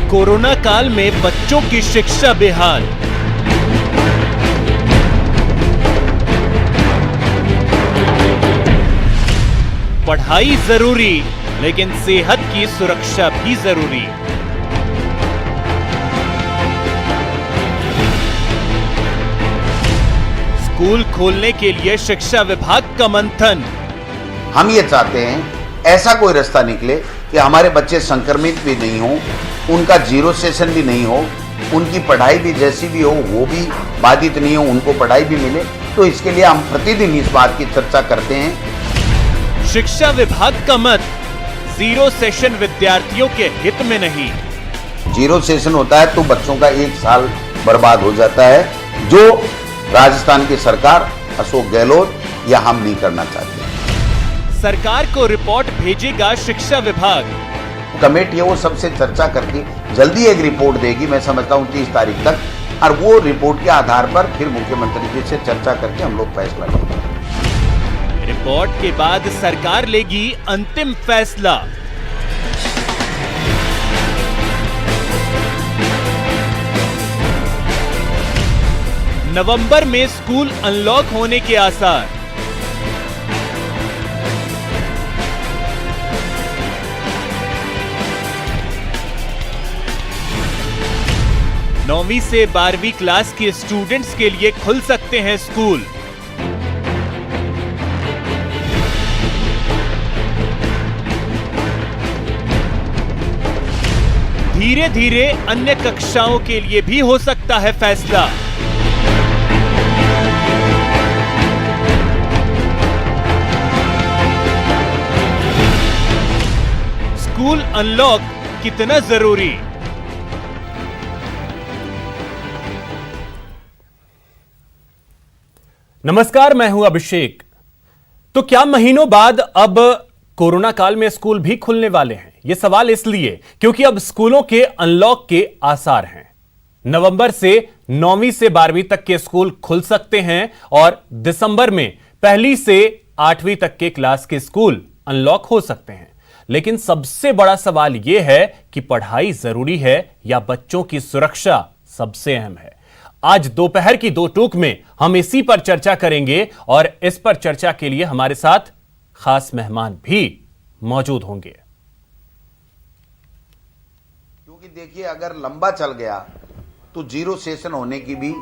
Corona काल में बच्चों की शिक्षा बेहाल। पढ़ाई जरूरी, लेकिन सेहत की सुरक्षा भी जरूरी। स्कूल खोलने के लिए शिक्षा विभाग का मंथन। हम ये चाहते हैं ऐसा कोई रास्ता निकले कि हमारे बच्चे संक्रमित भी नहीं हो, उनका जीरो सेशन भी नहीं हो, उनकी पढ़ाई भी जैसी भी हो वो भी बाधित नहीं हो, उनको पढ़ाई भी मिले। तो इसके लिए हम प्रतिदिन इस बात की चर्चा करते हैं। शिक्षा विभाग का मत, जीरो सेशन विद्यार्थियों के हित में नहीं। जीरो सेशन होता है तो बच्चों का एक साल बर्बाद हो जाता है, जो राजस्थान की सरकार, अशोक गहलोत या हम नहीं करना चाहते। सरकार को रिपोर्ट भेजेगा शिक्षा विभाग। कमेटी है वो सबसे चर्चा करके जल्दी एक रिपोर्ट देगी, मैं समझता हूँ 30 तारीख तक, और वो रिपोर्ट के आधार पर फिर मुख्यमंत्री जी से चर्चा करके हम लोग फैसला लेंगे। रिपोर्ट के बाद सरकार लेगी अंतिम फैसला। नवंबर में स्कूल अनलॉक होने के आसार। नौवीं से 12वीं क्लास के स्टूडेंट्स के लिए खुल सकते हैं स्कूल। धीरे धीरे अन्य कक्षाओं के लिए भी हो सकता है फैसला। स्कूल अनलॉक कितना जरूरी? नमस्कार, मैं हूं अभिषेक। तो क्या महीनों बाद अब कोरोना काल में स्कूल भी खुलने वाले हैं? यह सवाल इसलिए क्योंकि अब स्कूलों के अनलॉक के आसार हैं। नवंबर से 9वीं से 12वीं तक के स्कूल खुल सकते हैं और दिसंबर में 1ली से 8वीं तक के क्लास के स्कूल अनलॉक हो सकते हैं। लेकिन सबसे बड़ा सवाल यह है कि पढ़ाई जरूरी है या बच्चों की सुरक्षा सबसे अहम है। आज दोपहर की दो टूक में हम इसी पर चर्चा करेंगे और इस पर चर्चा के लिए हमारे साथ खास मेहमान भी मौजूद होंगे। क्योंकि देखिए, अगर लंबा चल गया तो जीरो सेशन होने की भी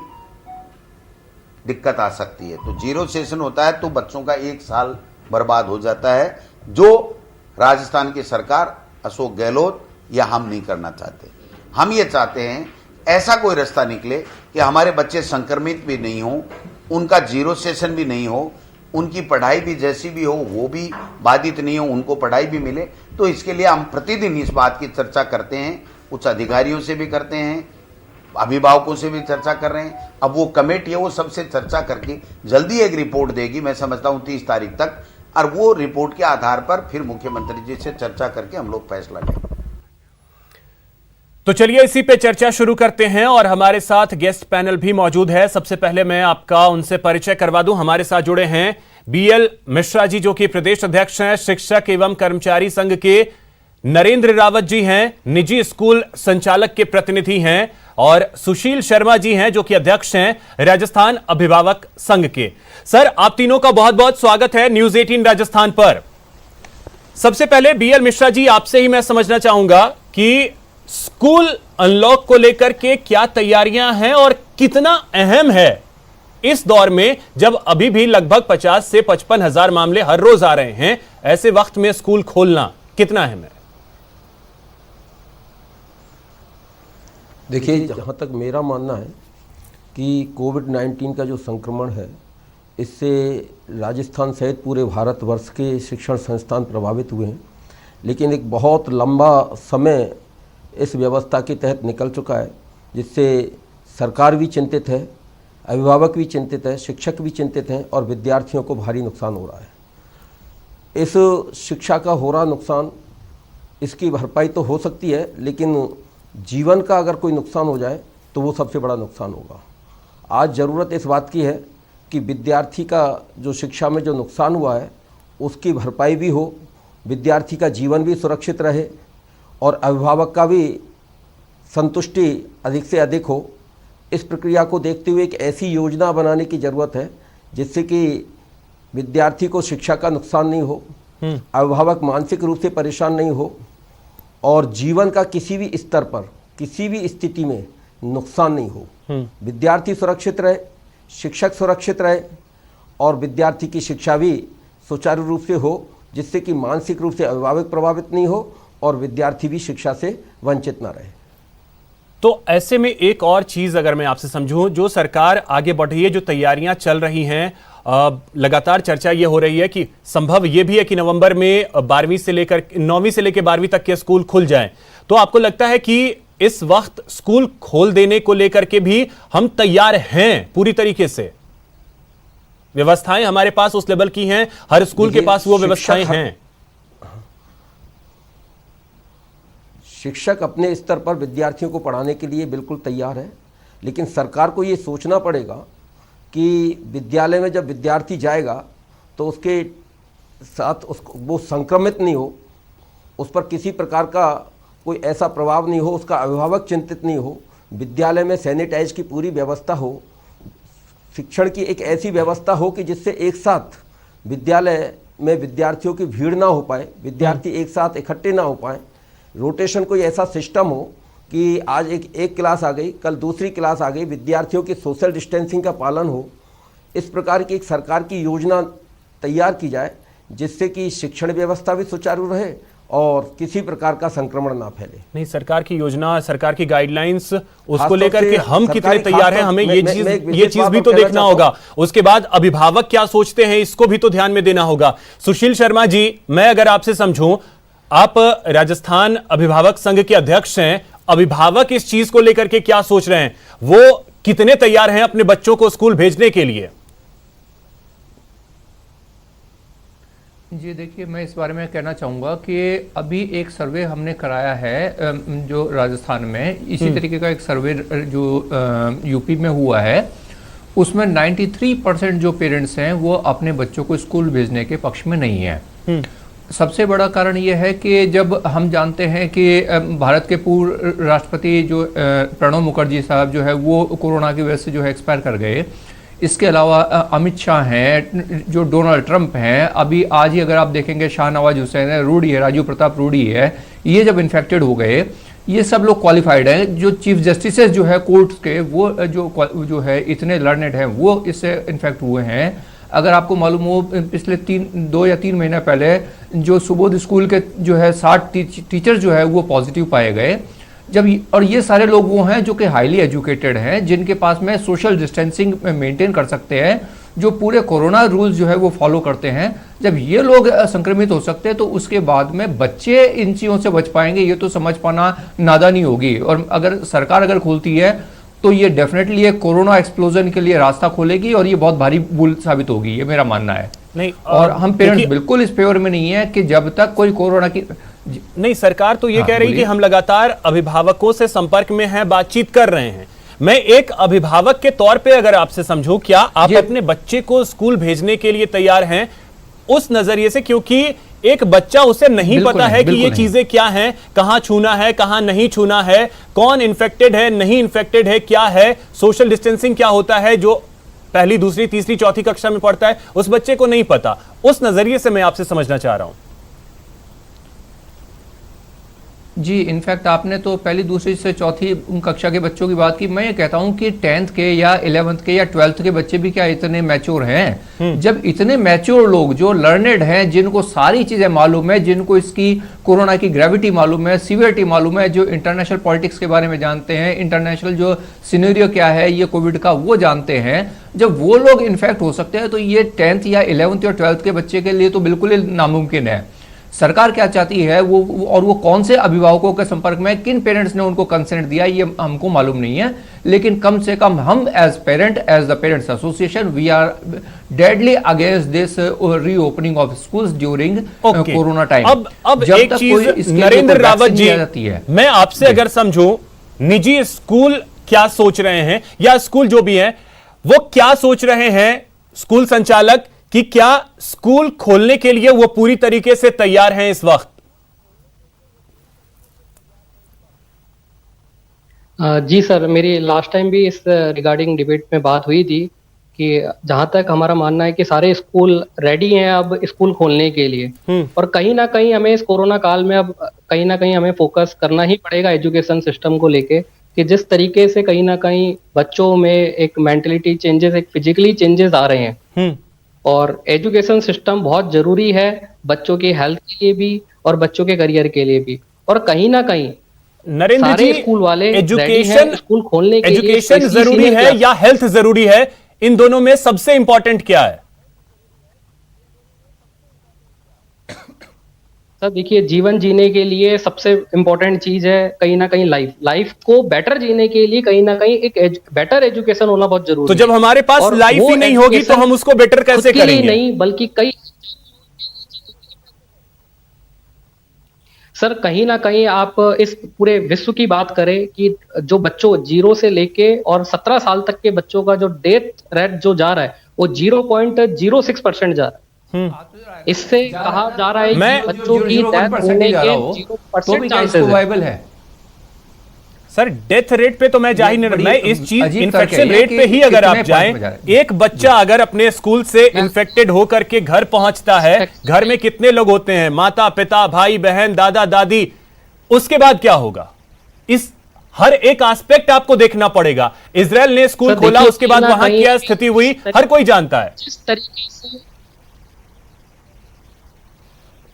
दिक्कत आ सकती है। तो जीरो सेशन होता है तो बच्चों का एक साल बर्बाद हो जाता है, जो राजस्थान की सरकार, अशोक गहलोत या हम नहीं करना चाहते। हम ये चाहते हैं ऐसा कोई रास्ता निकले कि हमारे बच्चे संक्रमित भी नहीं हो, उनका जीरो सेशन भी नहीं हो, उनकी पढ़ाई भी जैसी भी हो वो भी बाधित नहीं हो, उनको पढ़ाई भी मिले। तो इसके लिए हम प्रतिदिन इस बात की चर्चा करते हैं, उच्च अधिकारियों से भी करते हैं, अभिभावकों से भी चर्चा कर रहे हैं। अब वो कमेटी है वो सबसे चर्चा करके जल्दी एक रिपोर्ट देगी, मैं समझता हूँ 30 तारीख तक, और वो रिपोर्ट के आधार पर फिर मुख्यमंत्री जी से चर्चा करके हम लोग फैसला लेंगे। तो चलिए इसी पे चर्चा शुरू करते हैं और हमारे साथ गेस्ट पैनल भी मौजूद है। सबसे पहले मैं आपका उनसे परिचय करवा दूं। हमारे साथ जुड़े हैं बीएल मिश्रा जी, जो कि प्रदेश अध्यक्ष हैं शिक्षक एवं कर्मचारी संघ के। नरेंद्र रावत जी हैं, निजी स्कूल संचालक के प्रतिनिधि हैं। और सुशील शर्मा जी हैं, जो कि अध्यक्ष हैं राजस्थान अभिभावक संघ के। सर, आप तीनों का बहुत बहुत स्वागत है न्यूज 18 राजस्थान पर। सबसे पहले बीएल मिश्रा जी, आपसे ही मैं समझना चाहूंगा कि स्कूल अनलॉक को लेकर के क्या तैयारियां हैं और कितना अहम है इस दौर में, जब अभी भी लगभग 50 से 55 हजार मामले हर रोज आ रहे हैं। ऐसे वक्त में स्कूल खोलना कितना अहम है? देखिए, जहाँ तक मेरा मानना है कि कोविड-19 का जो संक्रमण है, इससे राजस्थान सहित पूरे भारतवर्ष के शिक्षण संस्थान प्रभावित हुए हैं। लेकिन एक बहुत लंबा समय इस व्यवस्था के तहत निकल चुका है, जिससे सरकार भी चिंतित है, अभिभावक भी चिंतित है, शिक्षक भी चिंतित हैं और विद्यार्थियों को भारी नुकसान हो रहा है। इस शिक्षा का हो रहा नुकसान, इसकी भरपाई तो हो सकती है, लेकिन जीवन का अगर कोई नुकसान हो जाए तो वो सबसे बड़ा नुकसान होगा। आज ज़रूरत इस बात की है कि विद्यार्थी का जो शिक्षा में जो नुकसान हुआ है उसकी भरपाई भी हो, विद्यार्थी का जीवन भी सुरक्षित रहे और अभिभावक का भी संतुष्टि अधिक से अधिक हो, इस प्रक्रिया को देखते हुए एक ऐसी योजना बनाने की ज़रूरत है जिससे कि विद्यार्थी को शिक्षा का नुकसान नहीं हो, अभिभावक मानसिक रूप से परेशान नहीं हो और जीवन का किसी भी स्तर पर किसी भी स्थिति में नुकसान नहीं हो। विद्यार्थी सुरक्षित रहे, शिक्षक सुरक्षित रहे और विद्यार्थी की शिक्षा भी सुचारू रूप से हो, जिससे कि मानसिक रूप से अभिभावक प्रभावित नहीं हो और विद्यार्थी भी शिक्षा से वंचित ना रहे। तो ऐसे में एक और चीज अगर मैं आपसे समझूं, जो सरकार आगे बढ़ रही है, जो तैयारियां चल रही हैं, लगातार चर्चा ये हो रही है कि संभव ये भी है कि नवंबर में 9वीं से लेकर 12वीं तक के स्कूल खुल जाएं। तो आपको लगता है कि इस वक्त स्कूल खोल देने को लेकर के भी हम तैयार हैं पूरी तरीके से? व्यवस्थाएं हमारे पास उस लेवल की हैं, हर स्कूल के पास वो व्यवस्थाएं हैं? शिक्षक अपने स्तर पर विद्यार्थियों को पढ़ाने के लिए बिल्कुल तैयार है, लेकिन सरकार को ये सोचना पड़ेगा कि विद्यालय में जब विद्यार्थी जाएगा तो उसके साथ वो संक्रमित नहीं हो, उस पर किसी प्रकार का कोई ऐसा प्रभाव नहीं हो, उसका अभिभावक चिंतित नहीं हो, विद्यालय में सैनिटाइज की पूरी व्यवस्था हो, शिक्षण की एक ऐसी व्यवस्था हो कि जिससे एक साथ विद्यालय में विद्यार्थियों की भीड़ ना हो पाए, विद्यार्थी एक साथ इकट्ठे ना हो पाए, रोटेशन कोई ऐसा सिस्टम हो कि आज एक क्लास आ गई, कल दूसरी क्लास आ गई, विद्यार्थियों की सोशल डिस्टेंसिंग का पालन हो। इस प्रकार की एक सरकार की योजना तैयार की जाए जिससे कि शिक्षण व्यवस्था भी सुचारू रहे और किसी प्रकार का संक्रमण ना फैले। नहीं, सरकार की योजना, सरकार की गाइडलाइंस, उसको लेकर के हम कितने तैयार हैं, हमें ये चीज भी तो देखना होगा। उसके बाद अभिभावक क्या सोचते हैं, इसको भी तो ध्यान में देना होगा। सुशील शर्मा जी, मैं अगर आपसे समझूं, आप राजस्थान अभिभावक संघ के अध्यक्ष हैं, अभिभावक इस चीज को लेकर के क्या सोच रहे हैं? वो कितने तैयार हैं अपने बच्चों को स्कूल भेजने के लिए? जी देखिए, मैं इस बारे में कहना चाहूँगा कि अभी एक सर्वे हमने कराया है जो राजस्थान में, इसी तरीके का एक सर्वे जो यूपी में हुआ है, उसमें 93% जो पेरेंट्स हैं वो अपने बच्चों को स्कूल भेजने के पक्ष में नहीं है। सबसे बड़ा कारण ये है कि जब हम जानते हैं कि भारत के पूर्व राष्ट्रपति जो प्रणब मुखर्जी साहब जो है वो कोरोना की वजह से जो है एक्सपायर कर गए। इसके अलावा अमित शाह हैं, जो डोनाल्ड ट्रंप हैं, अभी आज ही अगर आप देखेंगे शाहनवाज हुसैन है, रूडी है, राजू प्रताप रूडी है, ये जब इन्फेक्टेड हो गए, ये सब लोग क्वालिफाइड हैं। जो चीफ जस्टिसेस जो है कोर्ट्स के, वो जो है इतने लर्नेड हैं, वो इससे इन्फेक्ट हुए हैं। अगर आपको मालूम हो, पिछले 2 या 3 महीने पहले जो सुबोध स्कूल के जो है 60 टीचर जो है वो पॉजिटिव पाए गए। और ये सारे लोग वो हैं जो कि हाईली एजुकेटेड हैं, जिनके पास में सोशल डिस्टेंसिंग मेंटेन कर सकते हैं, जो पूरे कोरोना रूल्स जो है वो फॉलो करते हैं। जब ये लोग संक्रमित हो सकते हैं तो उसके बाद में बच्चे इन चीज़ों से बच पाएंगे, ये तो समझ पाना नादानी होगी। और अगर सरकार खोलती है तो ये डेफिनेटली एक कोरोना एक्सप्लोजन के लिए रास्ता खोलेगी और ये बहुत भारी भूल साबित होगी, ये मेरा मानना है। नहीं, और हम पेरेंट्स बिल्कुल इस फेवर में नहीं है कि जब तक कोई कोरोना की नहीं, सरकार तो ये कह रही है कि हम लगातार अभिभावकों से संपर्क में हैं, बातचीत कर रहे हैं। मैं एक अभिभावक के तौर पे अगर आपसे समझूं, क्या आप अपने बच्चे को स्कूल भेजने के लिए तैयार हैं उस नजरिए से? क्योंकि एक बच्चा, उसे नहीं पता है कि ये चीजें क्या हैं, कहां छूना है, कहां नहीं छूना है, कौन इन्फेक्टेड है, नहीं इन्फेक्टेड है, क्या है, सोशल डिस्टेंसिंग क्या होता है, जो पहली, दूसरी, तीसरी, चौथी कक्षा में पढ़ता है, उस बच्चे को नहीं पता। उस नजरिए से मैं आपसे समझना चाह रहा हूं। जी, इनफैक्ट आपने तो पहली, दूसरी से चौथी कक्षा के बच्चों की बात की। मैं ये कहता हूं कि 10th के या 11th के या 12th के बच्चे भी क्या इतने मैच्योर हैं? जब इतने मैच्योर लोग जो लर्नेड हैं, जिनको सारी चीजें मालूम है, जिनको इसकी कोरोना की ग्रेविटी मालूम है, सीवियरिटी मालूम है, जो इंटरनेशनल पॉलिटिक्स के बारे में जानते हैं, इंटरनेशनल जो सिनेरियो क्या है ये कोविड का वो जानते हैं, जब वो लोग इन्फेक्ट हो सकते हैं तो ये 10th या 11th या 12th के बच्चे के लिए तो बिल्कुल ही नामुमकिन है। सरकार क्या चाहती है वो कौन से अभिभावकों के संपर्क में, किन पेरेंट्स ने उनको कंसेंट दिया, ये हमको मालूम नहीं है। लेकिन कम से कम हम as the parents association, we are deadly against this reopening of schools during corona time. अब एक चीज नरेंद्र रावत जी, मैं आपसे अगर समझूं, निजी स्कूल क्या सोच रहे हैं, या स्कूल जो भी हैं वो क्या सोच रहे हैं, स्कूल संचालक, कि क्या स्कूल खोलने के लिए वो पूरी तरीके से तैयार हैं इस वक्त? जी सर, मेरी लास्ट टाइम भी इस रिगार्डिंग डिबेट में बात हुई थी कि जहाँ तक हमारा मानना है कि सारे स्कूल रेडी हैं अब स्कूल खोलने के लिए, और कहीं ना कहीं हमें इस कोरोना काल में अब कहीं ना कहीं हमें फोकस करना ही पड़ेगा एजुकेशन सिस्टम को लेके, कि जिस तरीके से कहीं ना कहीं बच्चों में एक मेंटलिटी चेंजेस, एक फिजिकली चेंजेस आ रहे हैं, और एजुकेशन सिस्टम बहुत जरूरी है बच्चों की हेल्थ के लिए भी और बच्चों के करियर के लिए भी। और कहीं ना कहीं नरेंद्र सारे जी, स्कूल वाले एजुकेशन स्कूल खोलने के लिए एजुकेशन जरूरी है या हेल्थ जरूरी है? इन दोनों में सबसे इंपॉर्टेंट क्या है? सर देखिए, जीवन जीने के लिए सबसे इम्पोर्टेंट चीज है कहीं ना कहीं लाइफ को बेटर जीने के लिए कहीं ना कहीं एक बेटर एजुकेशन होना बहुत जरूरी तो है। जब हमारे पास और लाइफ वो ही नहीं होगी तो हम उसको बेटर खुद कैसे के लिए करेंगे? नहीं बल्कि कई, सर कहीं ना कहीं आप इस पूरे विश्व की बात करें कि जो बच्चों 0 से लेके और 17 साल तक के बच्चों का जो डेथ रेट जो जा रहा है वो 0.06% जा रहा है। इससे कहा जा रहा है कि बच्चों की डेथ होने के 0% चांसेस है। सर डेथ रेट पे तो मैं जा ही नहीं, मैं इस चीज इन्फेक्शन रेट पे ही अगर आप जाएं, एक बच्चा अगर अपने स्कूल से इन्फेक्टेड होकर के घर पहुंचता है, घर में कितने लोग होते हैं, माता पिता भाई बहन दादा दादी, उसके बाद क्या होगा? इस हर एक एस्पेक्ट आपको देखना पड़ेगा। इजराइल ने स्कूल खोला, उसके बाद वहां क्या स्थिति हुई हर कोई जानता है।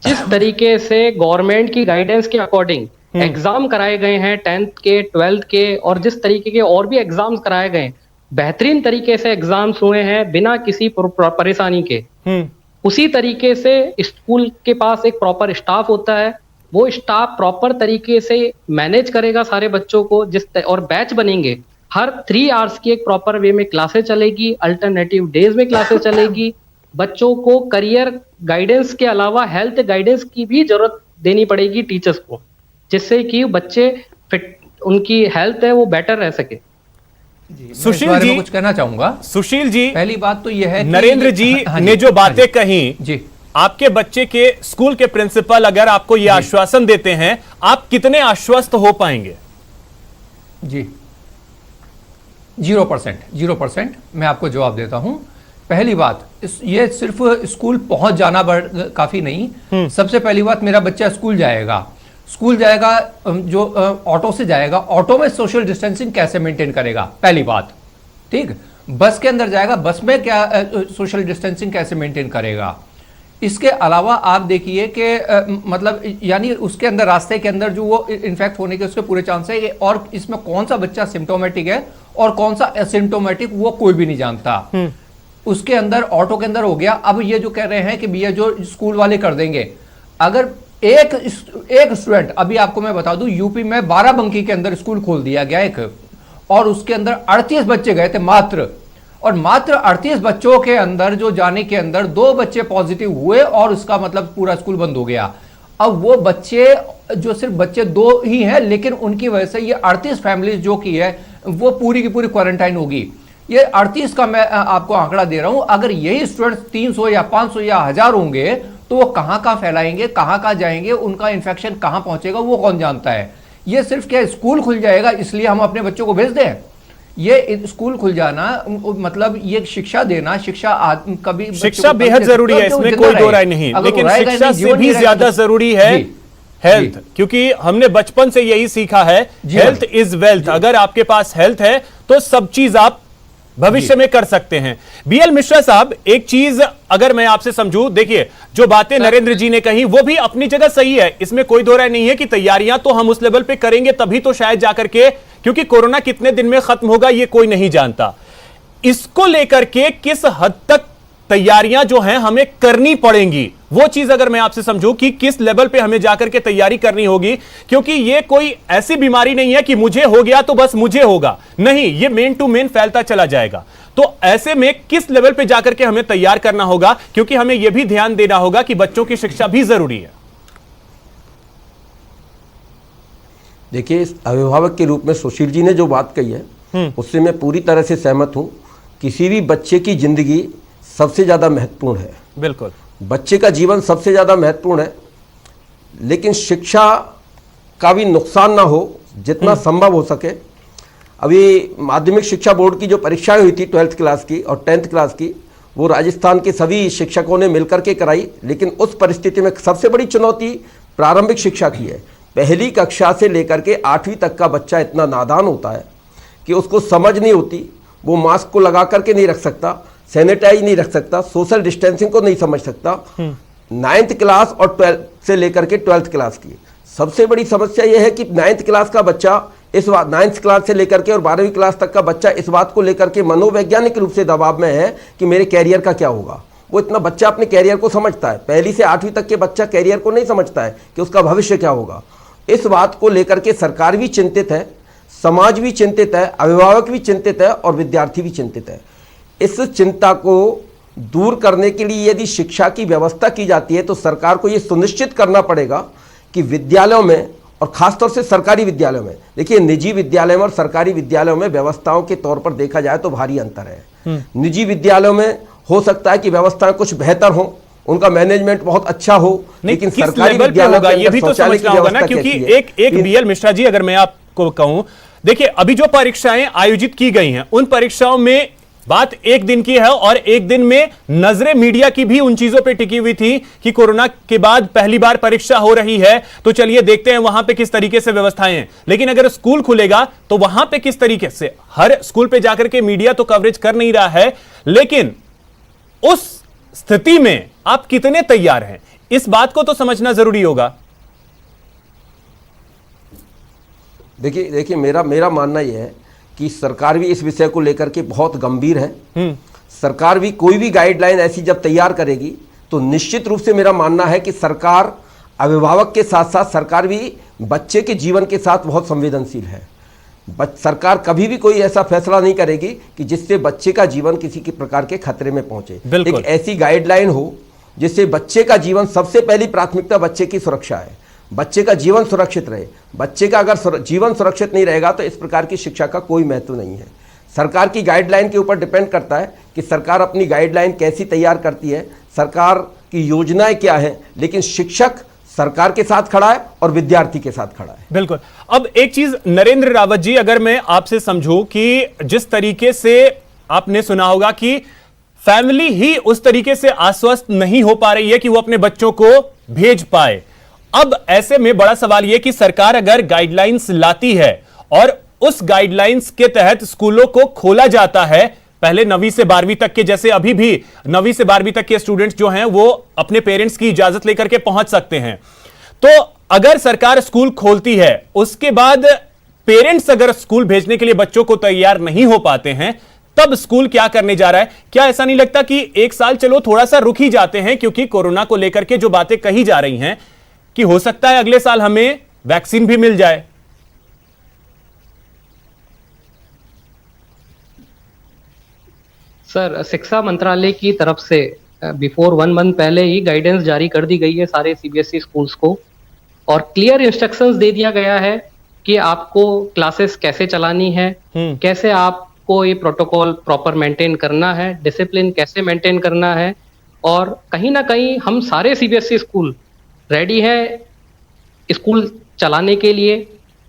जिस तरीके से गवर्नमेंट की गाइडेंस के अकॉर्डिंग एग्जाम कराए गए हैं 10th के 12th के, और जिस तरीके के और भी एग्जाम्स कराए गए, बेहतरीन तरीके से एग्जाम्स हुए हैं बिना किसी परेशानी के, उसी तरीके से स्कूल के पास एक प्रॉपर स्टाफ होता है, वो स्टाफ प्रॉपर तरीके से मैनेज करेगा सारे बच्चों को, और बैच बनेंगे, हर 3 आवर्स की एक प्रॉपर वे में क्लासेस चलेगी, अल्टरनेटिव डेज में क्लासेस चलेगी। बच्चों को करियर गाइडेंस के अलावा हेल्थ गाइडेंस की भी जरूरत देनी पड़ेगी टीचर्स को, जिससे कि बच्चे फिट, उनकी हेल्थ है वो बेटर रह सके। सुशील जी कुछ कहना चाहूंगा। सुशील जी, पहली बात तो यह है नरेंद्र जी ने जो बातें कही, जी आपके बच्चे के स्कूल के प्रिंसिपल अगर आपको यह आश्वासन देते हैं, आप कितने आश्वस्त हो पाएंगे? जी 0% मैं आपको जवाब देता हूं। पहली बात, ये सिर्फ स्कूल पहुंच जाना काफी नहीं। सबसे पहली बात, मेरा बच्चा स्कूल जाएगा जो ऑटो से जाएगा, ऑटो में सोशल डिस्टेंसिंग कैसे मेंटेन करेगा, पहली बात। ठीक, बस के अंदर जाएगा, बस में क्या सोशल डिस्टेंसिंग कैसे मेंटेन करेगा। इसके अलावा आप देखिए कि मतलब यानी उसके अंदर रास्ते के अंदर जो वो इन्फेक्ट होने के उसके पूरे चांस है, और इसमें कौन सा बच्चा सिम्टोमेटिक है और कौन सा असिम्टोमेटिक वो कोई भी नहीं जानता। उसके अंदर ऑटो के अंदर हो गया। अब ये जो कह रहे हैं कि भैया जो स्कूल वाले कर देंगे, अगर एक स्टूडेंट, अभी आपको मैं बता दूं, यूपी में बाराबंकी के अंदर स्कूल खोल दिया गया एक, और उसके अंदर 38 बच्चे गए थे मात्र, और मात्र 38 बच्चों के अंदर जो जाने के अंदर 2 बच्चे पॉजिटिव हुए, और उसका मतलब पूरा स्कूल बंद हो गया। अब वो बच्चे जो सिर्फ बच्चे 2 ही हैं, लेकिन उनकी वजह से ये 38 फैमिलीज जो की है वो पूरी की पूरी क्वारंटाइन होगी। ये 38 का मैं आपको आंकड़ा दे रहा हूं। अगर यही स्टूडेंट्स 300 या 500 या 1000 होंगे तो वो कहां फैलाएंगे, कहां जाएंगे, उनका इन्फेक्शन कहां पहुंचेगा वो कौन जानता है। ये सिर्फ क्या स्कूल खुल जाएगा इसलिए हम अपने बच्चों को भेज दें? ये स्कूल खुल जाना मतलब ये शिक्षा देना, कभी शिक्षा बेहद जरूरी है, इसमें कोई दो राय नहीं, लेकिन शिक्षा से भी ज्यादा जरूरी है हेल्थ, क्योंकि हमने बचपन से यही सीखा है, हेल्थ इज वेल्थ। अगर आपके पास हेल्थ है तो सब चीज आप भविष्य में कर सकते हैं। बीएल मिश्रा साहब, एक चीज अगर मैं आपसे समझूं, देखिए जो बातें नरेंद्र जी ने कही वो भी अपनी जगह सही है, इसमें कोई दो राय नहीं है कि तैयारियां तो हम उस लेवल पे करेंगे तभी तो शायद जाकर के, क्योंकि कोरोना कितने दिन में खत्म होगा ये कोई नहीं जानता। इसको लेकर के किस हद तक तैयारियां जो हैं हमें करनी पड़ेंगी, वो चीज अगर मैं आपसे समझूं कि किस लेवल पे हमें जाकर के तैयारी करनी होगी, क्योंकि ये कोई ऐसी बीमारी नहीं है कि मुझे हो गया तो बस मुझे होगा, नहीं, ये मेन टू मेन फैलता चला जाएगा। तो ऐसे में किस लेवल पे जाकर के हमें तैयार करना होगा, क्योंकि हमें यह भी ध्यान देना होगा कि बच्चों की शिक्षा भी जरूरी है। देखिए, अभिभावक के रूप में सुशील जी ने जो बात कही है उससे मैं पूरी तरह से सहमत हूं। किसी भी बच्चे की जिंदगी सबसे ज्यादा महत्वपूर्ण है, बिल्कुल, बच्चे का जीवन सबसे ज्यादा महत्वपूर्ण है, लेकिन शिक्षा का भी नुकसान ना हो, जितना संभव हो सके अभी माध्यमिक शिक्षा बोर्ड की जो परीक्षाएं हुई थी 12th क्लास की और 10th क्लास की, वो राजस्थान के सभी शिक्षकों ने मिलकर के कराई। लेकिन उस परिस्थिति में सबसे बड़ी चुनौती प्रारंभिक शिक्षा की है। पहली कक्षा से लेकर के 8वीं तक का बच्चा इतना नादान होता है कि उसको समझ नहीं होती, वो मास्क को लगा करके नहीं रख सकता, सैनिटाइज नहीं रख सकता, सोशल डिस्टेंसिंग को नहीं समझ सकता। 9th क्लास और 12th से लेकर के 12th क्लास की सबसे बड़ी समस्या यह है कि 9th क्लास का बच्चा इस बात 9th क्लास से लेकर के और 12वीं क्लास तक का बच्चा इस बात को लेकर के मनोवैज्ञानिक रूप से दबाव में है कि मेरे कैरियर का क्या होगा। वो इतना बच्चा अपने कैरियर को समझता है, पहली से 8वीं तक के बच्चा कैरियर को नहीं समझता है कि उसका भविष्य क्या होगा। इस बात को लेकर के सरकार भी चिंतित है, समाज भी चिंतित है, अभिभावक भी चिंतित है और विद्यार्थी भी चिंतित है। इस चिंता को दूर करने के लिए यदि शिक्षा की व्यवस्था की जाती है तो सरकार को ये सुनिश्चित करना पड़ेगा कि विद्यालयों में और खासतौर से सरकारी विद्यालयों में, देखिए निजी विद्यालयों में और सरकारी विद्यालयों में व्यवस्थाओं के तौर पर देखा जाए तो भारी अंतर है। निजी विद्यालयों में हो सकता है कि व्यवस्थाएं कुछ बेहतर हो, उनका मैनेजमेंट बहुत अच्छा हो, लेकिन सरकारी विद्यालयों में ये भी तो समझना होगा ना, क्योंकि एक बीएल मिश्रा जी, अगर मैं आपको कहूं, देखिए अभी जो परीक्षाएं आयोजित की गई हैं उन परीक्षाओं में बात एक दिन की है और एक दिन में नजरें मीडिया की भी उन चीजों पे टिकी हुई थी कि कोरोना के बाद पहली बार परीक्षा हो रही है, तो चलिए देखते हैं वहां पे किस तरीके से व्यवस्थाएं हैं। लेकिन अगर स्कूल खुलेगा तो वहां पे किस तरीके से, हर स्कूल पे जाकर के मीडिया तो कवरेज कर नहीं रहा है, लेकिन उस स्थिति में आप कितने तैयार हैं, इस बात को तो समझना जरूरी होगा। देखिए मेरा मानना यह है कि सरकार भी इस विषय को लेकर के बहुत गंभीर है। सरकार भी कोई भी गाइडलाइन ऐसी जब तैयार करेगी तो निश्चित रूप से मेरा मानना है कि सरकार अभिभावक के साथ साथ सरकार भी बच्चे के जीवन के साथ बहुत संवेदनशील है। सरकार कभी भी कोई ऐसा फैसला नहीं करेगी कि जिससे बच्चे का जीवन किसी के प्रकार के खतरे में पहुंचे। एक ऐसी गाइडलाइन हो जिससे बच्चे का जीवन, सबसे पहली प्राथमिकता बच्चे की सुरक्षा है, बच्चे का जीवन सुरक्षित रहे। बच्चे का अगर जीवन सुरक्षित नहीं रहेगा तो इस प्रकार की शिक्षा का कोई महत्व नहीं है। सरकार की गाइडलाइन के ऊपर डिपेंड करता है कि सरकार अपनी गाइडलाइन कैसी तैयार करती है, सरकार की योजनाएं क्या है, लेकिन शिक्षक सरकार के साथ खड़ा है और विद्यार्थी के साथ खड़ा है। बिल्कुल। अब एक चीज नरेंद्र रावत जी, अगर मैं आपसे समझूं कि जिस तरीके से आपने सुना होगा कि फैमिली ही उस तरीके से आश्वस्त नहीं हो पा रही है कि वो अपने बच्चों को भेज पाए, अब ऐसे में बड़ा सवाल यह कि सरकार अगर गाइडलाइंस लाती है और उस गाइडलाइंस के तहत स्कूलों को खोला जाता है, पहले 9वीं से 12वीं तक के, जैसे अभी भी 9वीं से 12वीं तक के स्टूडेंट्स जो हैं वो अपने पेरेंट्स की इजाजत लेकर के पहुंच सकते हैं, तो अगर सरकार स्कूल खोलती है उसके बाद पेरेंट्स अगर स्कूल भेजने के लिए बच्चों को तैयार नहीं हो पाते हैं, तब स्कूल क्या करने जा रहा है? क्या ऐसा नहीं लगता कि एक साल चलो थोड़ा सा रुक ही जाते हैं, क्योंकि कोरोना को लेकर के जो बातें कही जा रही हैं कि हो सकता है अगले साल हमें वैक्सीन भी मिल जाए? सर, शिक्षा मंत्रालय की तरफ से बिफोर 1 मंथ पहले ही गाइडेंस जारी कर दी गई है सारे सीबीएसई स्कूल्स को, और क्लियर इंस्ट्रक्शंस दे दिया गया है कि आपको क्लासेस कैसे चलानी है, कैसे आपको ये प्रोटोकॉल प्रॉपर मेंटेन करना है, डिसिप्लिन कैसे मेंटेन करना है। और कहीं ना कहीं हम सारे सीबीएसई स्कूल रेडी है स्कूल चलाने के लिए,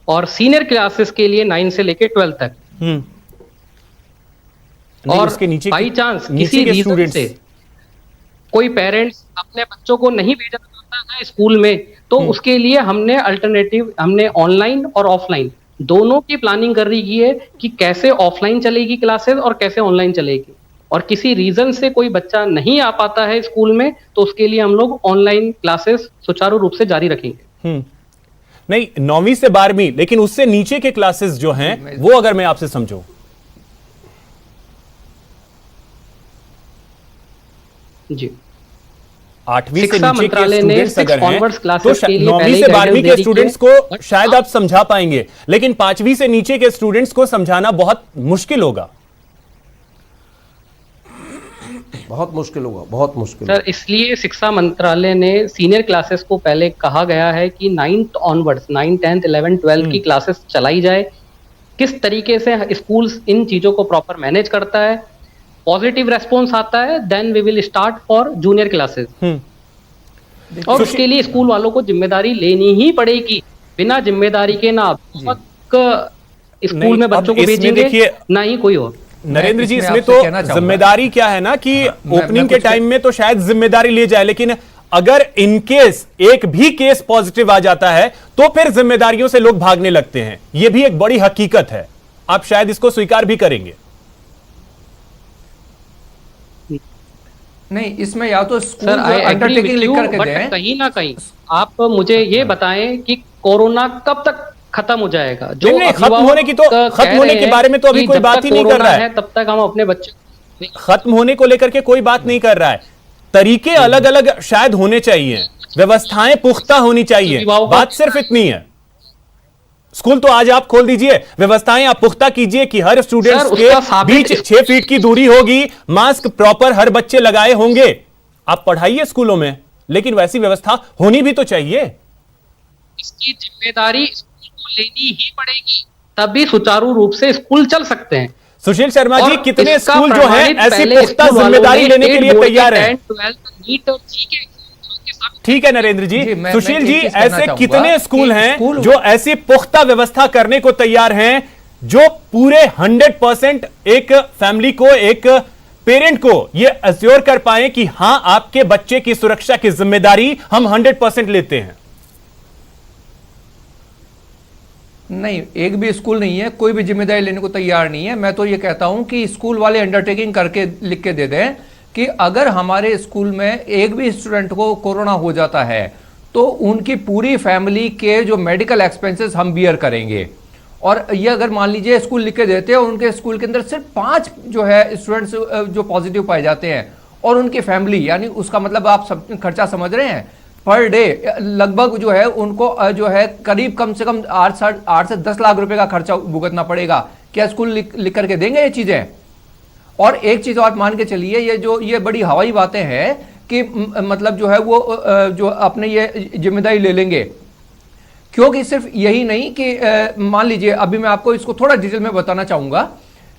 और सीनियर क्लासेस के लिए 9 से लेके 12 तक। और बाई चांस किसी रीजन से कोई पेरेंट्स अपने बच्चों को नहीं भेजना चाहता है स्कूल में, तो उसके लिए हमने अल्टरनेटिव, हमने ऑनलाइन और ऑफलाइन दोनों की प्लानिंग कर रही है कि कैसे ऑफलाइन चलेगी क्लासेस और कैसे ऑनलाइन चलेगी। और किसी रीजन से कोई बच्चा नहीं आ पाता है स्कूल में तो उसके लिए हम लोग ऑनलाइन क्लासेस सुचारू रूप से जारी रखेंगे। नहीं, 9वीं से 12वीं, लेकिन उससे नीचे के क्लासेस जो हैं वो अगर मैं आपसे समझूं, जी 8वीं से नीचे के स्टूडेंट्स अगर हैं तो 9वीं से 12वीं के स्टूडेंट्स को शायद आप समझा पाएंगे, लेकिन 5वीं से नीचे के स्टूडेंट्स को समझाना बहुत मुश्किल होगा। बहुत मुश्किल होगा, बहुत मुश्किल सर। इसलिए शिक्षा मंत्रालय ने सीनियर क्लासेस को पहले कहा गया है कि 9th ऑनवर्ड्स, 9, 10, 11, 12 की क्लासेस चलाई जाए। किस तरीके से स्कूल्स इन चीजों को प्रॉपर मैनेज करता है, पॉजिटिव रेस्पॉन्स आता है, then we will start for junior classes. और उसके लिए स्कूल वालों को जिम्मेदारी लेनी ही पड़ेगी। बिना जिम्मेदारी के ना स्कूल में बच्चों को भेजेंगे, ना ही कोई और। नरेंद्र जी, इसमें तो जिम्मेदारी क्या है ना कि ओपनिंग के टाइम में तो शायद जिम्मेदारी ले जाए, लेकिन अगर इनकेस एक भी केस पॉजिटिव आ जाता है तो फिर जिम्मेदारियों से लोग भागने लगते हैं। यह भी एक बड़ी हकीकत है, आप शायद इसको स्वीकार भी करेंगे। नहीं, इसमें या तो स्कूल अंडरटेकिंग लिख करके दें, कहीं ना कहीं आप मुझे ये बताएं कि कोरोना कब तक खत्म हो जाएगा। जो खत्म होने की तो खत्म होने के बारे में तो अभी कोई बात ही नहीं कर रहा है। तब तक हम अपने बच्चे खत्म होने को लेकर के कोई बात नहीं कर रहा है। तरीके अलग अलग शायद होने चाहिए, व्यवस्थाएं पुख्ता होनी चाहिए, बात सिर्फ इतनी है। स्कूल तो आज आप खोल दीजिए, व्यवस्थाएं आप पुख्ता कीजिए कि हर स्टूडेंट्स के बीच 6 फीट की दूरी होगी, मास्क प्रॉपर हर बच्चे लगाए होंगे। आप पढ़ाइए स्कूलों में, लेकिन वैसी व्यवस्था होनी भी तो चाहिए। इसकी जिम्मेदारी स्कूल को लेनी ही पड़ेगी, तभी सुचारू रूप से स्कूल चल सकते हैं। सुशील शर्मा जी, कितने स्कूल जो हैं ऐसी पुख्ता जिम्मेदारी लेने के लिए तैयार हैं? ठीक है नरेंद्र जी, सुशील जी, ऐसे कितने स्कूल हैं जो ऐसी पुख्ता व्यवस्था करने को तैयार हैं, जो पूरे 100% एक फैमिली को, एक पेरेंट को ये एश्योर कर पाए कि हां, आपके बच्चे की सुरक्षा की जिम्मेदारी हम 100% लेते हैं? नहीं, एक भी स्कूल नहीं है, कोई भी जिम्मेदारी लेने को तैयार नहीं है। मैं तो ये कहता हूं कि स्कूल वाले अंडरटेकिंग करके लिख के दे दें कि अगर हमारे स्कूल में एक भी स्टूडेंट को कोरोना हो जाता है तो उनकी पूरी फैमिली के जो मेडिकल एक्सपेंसेस हम बियर करेंगे। और ये अगर मान लीजिए स्कूल लिख के देते हैं और उनके स्कूल के अंदर सिर्फ 5 जो है स्टूडेंट्स जो पॉजिटिव पाए जाते हैं और उनकी फैमिली, यानी उसका मतलब आप सब खर्चा समझ रहे हैं, पर डे लगभग जो है उनको जो है करीब कम से कम 8 से 10 लाख रुपए का खर्चा भुगतना पड़ेगा। क्या स्कूल लिख करके देंगे ये चीजें? और एक चीज और मान के चलिए, ये बड़ी हवाई बातें हैं कि मतलब जो है वो जो अपने ये जिम्मेदारी ले लेंगे, क्योंकि सिर्फ यही नहीं कि मान लीजिए, अभी मैं आपको इसको थोड़ा डिटेल में बताना चाहूंगा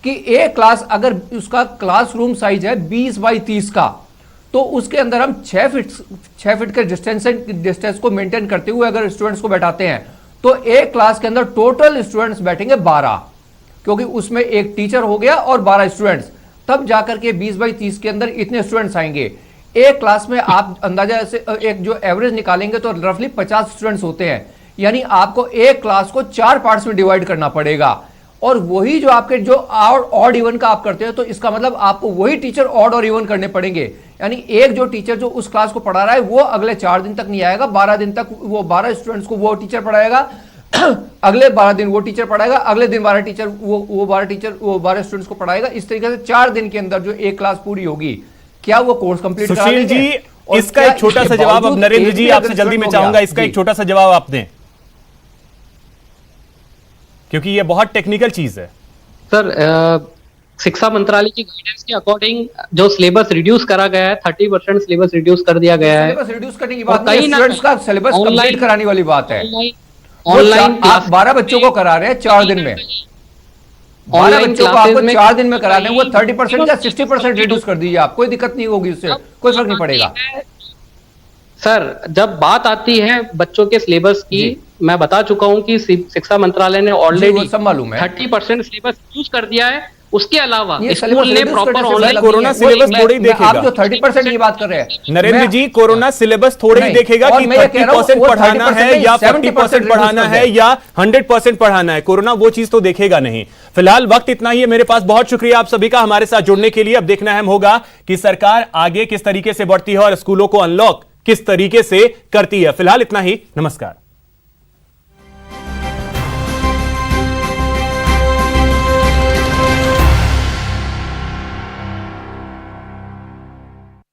कि एक क्लास, अगर उसका क्लासरूम साइज है 20 बाई 30 का, तो उसके अंदर हम 6 फीट के डिस्टेंस को मेंटेन करते हुए अगर स्टूडेंट्स को बैठाते हैं तो एक क्लास के अंदर टोटल स्टूडेंट्स बैठेंगे 12, क्योंकि उसमें एक टीचर हो गया और 12 स्टूडेंट्स, तब जाकर के 20 बाई 30 के अंदर इतने स्टूडेंट्स आएंगे। एक क्लास में आप अंदाजा से एक जो एवरेज निकालेंगे तो रफली 50 स्टूडेंट्स होते हैं, यानी आपको एक क्लास को 4 पार्ट्स में डिवाइड करना पड़ेगा। और वही जो आपके जो ऑड इवन का आप करते हैं, तो इसका मतलब आपको वही टीचर ऑड और इवन करने पड़ेंगे। यानी एक जो टीचर जो उस क्लास को पढ़ा रहा है वो अगले 4 दिन तक नहीं आएगा, 12 दिन तक वो 12 स्टूडेंट्स को वो टीचर पढ़ाएगा, अगले 12 दिन वो टीचर पढ़ाएगा, अगले दिन 12 टीचर वो 12 स्टूडेंट्स को पढ़ाएगा। इस तरीके से 4 दिन के अंदर जो एक क्लास पूरी होगी, क्या वो कोर्स कंप्लीट करा लेंगे? सुशील जी, इसका एक छोटा सा जवाब अब नरेंद्र जी आपसे जल्दी में चाहूंगा, इसका एक छोटा सा जवाब आप दें, क्योंकि ये बहुत टेक्निकल चीज है। सर, शिक्षा मंत्रालय की गाइडेंस के अकॉर्डिंग जो सिलेबस रिड्यूस करा गया है, 30% सिलेबस रिड्यूस कर दिया गया है। सिलेबस रिड्यूस करने की बात नहीं, स्टूडेंट्स का सिलेबस कंप्लीट कराने वाली बात है। ऑनलाइन आप 12 बच्चों को करा रहे हैं 4 दिन में, 12 बच्चों को आपको 4 दिन में करा रहे हैं, वो 30% या 60% रिड्यूस कर दीजिए, आप कोई दिक्कत नहीं होगी, उससे कोई फर्क नहीं पड़ेगा। सर, जब बात आती है बच्चों के सिलेबस की, मैं बता चुका हूं कि शिक्षा मंत्रालय ने ऑलरेडी 30% सिलेबस यूज कर दिया है। उसके अलावा स्कूल ने प्रॉपर ऑनलाइन कोरोना सिलेबस थोड़ी देखेगा। आप जो 30% की बात कर रहे हैं नरेंद्र जी, कोरोना सिलेबस थोड़ी ही देखेगा कि 30% पढ़ाना है या 50% पढ़ाना है या 100% पढ़ाना है। कोरोना वो चीज तो देखेगा नहीं। फिलहाल वक्त इतना ही है मेरे पास। बहुत शुक्रिया आप सभी का हमारे साथ जुड़ने के लिए। अब देखना अहम होगा कि सरकार आगे किस तरीके से बढ़ती है और स्कूलों को अनलॉक किस तरीके से करती है। फिलहाल इतना ही, नमस्कार।